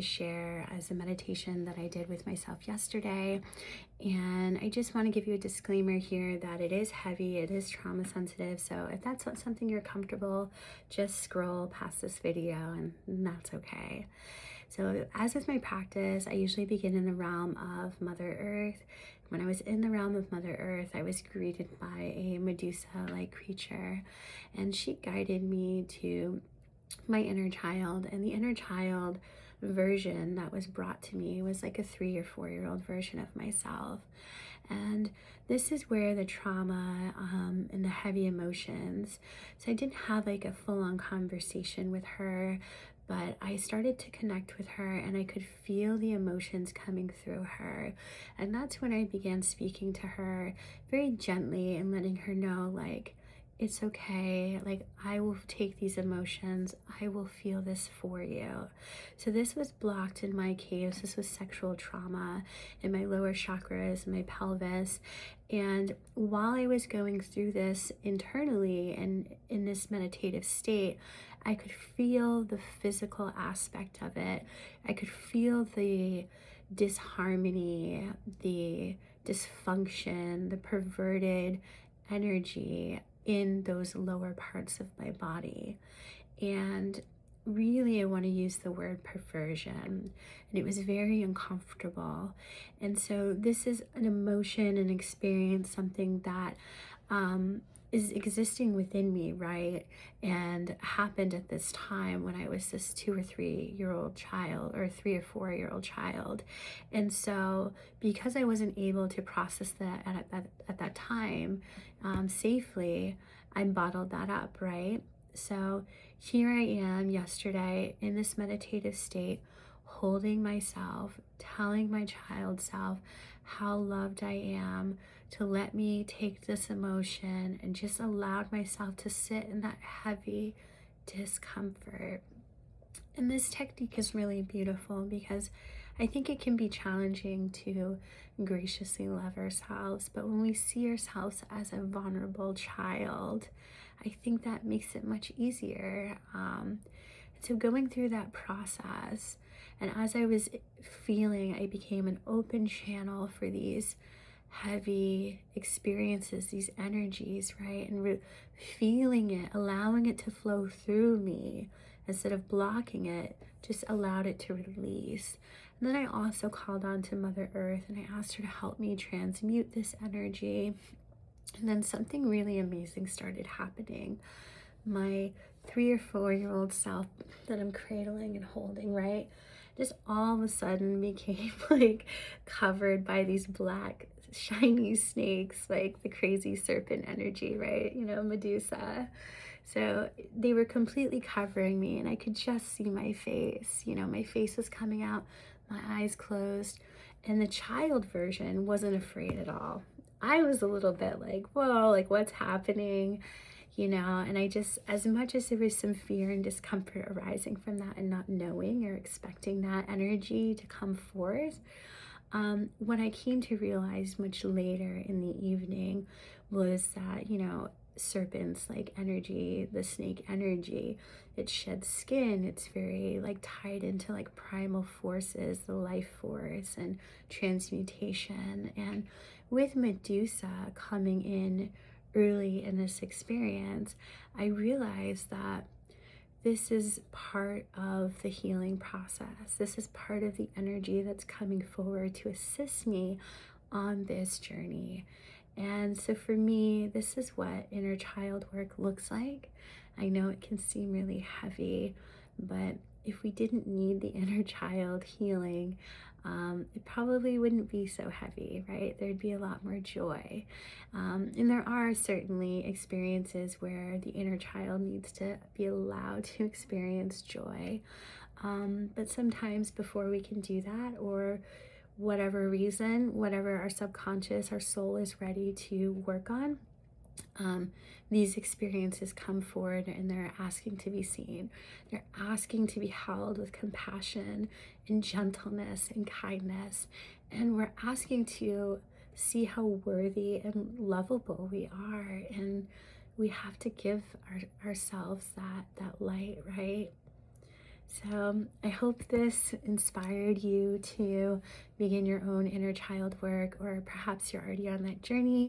share as a meditation that I did with myself yesterday. And I just want to give you a disclaimer here that it is heavy, it is trauma sensitive. So if that's not something you're comfortable, just scroll past this video and that's okay. So as with my practice, I usually begin in the realm of Mother Earth. When I was in the realm of Mother Earth, I was greeted by a Medusa-like creature, and she guided me to my inner child. And the inner child version that was brought to me was like a 3 or 4 year old version of myself. And this is where the trauma and the heavy emotions. So I didn't have like a full-on conversation with her, but I started to connect with her and I could feel the emotions coming through her. And that's when I began speaking to her very gently and letting her know, like, it's okay. Like, I will take these emotions. I will feel this for you. So this was blocked in my case. This was sexual trauma in my lower chakras, my pelvis. And while I was going through this internally and in this meditative state, I could feel the physical aspect of it. I could feel the disharmony, the dysfunction, the perverted energy in those lower parts of my body. And really, I want to use the word perversion, and it was very uncomfortable. And so this is an emotion, an experience, something that is existing within me, right? And happened at this time when I was this 2 or 3 year old child, or 3 or 4 year old child. And so because I wasn't able to process that at that time safely, I bottled that up, right? So here I am yesterday in this meditative state, holding myself, telling my child self how loved I am, to let me take this emotion, and just allowed myself to sit in that heavy discomfort. And this technique is really beautiful because I think it can be challenging to graciously love ourselves, but when we see ourselves as a vulnerable child, I think that makes it much easier. So going through that process, and as I was feeling, I became an open channel for these heavy experiences, these energies, right? And feeling it, allowing it to flow through me instead of blocking it, just allowed it to release. And then I also called on to Mother Earth and I asked her to help me transmute this energy. And then something really amazing started happening. My 3 or 4 year old self that I'm cradling and holding, right, just all of a sudden became like covered by these black shiny snakes, like the crazy serpent energy, right? You know, Medusa. So they were completely covering me and I could just see my face. You know, my face was coming out, my eyes closed, and the child version wasn't afraid at all. I was a little bit like, whoa, like what's happening? You know, and I just, as much as there was some fear and discomfort arising from that and not knowing or expecting that energy to come forth, what I came to realize much later in the evening was that, you know, serpents like energy, the snake energy, it sheds skin. It's very like tied into like primal forces, the life force and transmutation. And with Medusa coming in early in this experience, I realized that this is part of the healing process. This is part of the energy that's coming forward to assist me on this journey. And so for me, this is what inner child work looks like. I know it can seem really heavy, but if we didn't need the inner child healing, it probably wouldn't be so heavy, right? There'd be a lot more joy. And there are certainly experiences where the inner child needs to be allowed to experience joy. But sometimes before we can do that, or whatever reason, whatever our subconscious, our soul is ready to work on, these experiences come forward and they're asking to be seen. They're asking to be held with compassion and gentleness and kindness. And we're asking to see how worthy and lovable we are. And we have to give ourselves that light, right? So I hope this inspired you to begin your own inner child work, or perhaps you're already on that journey.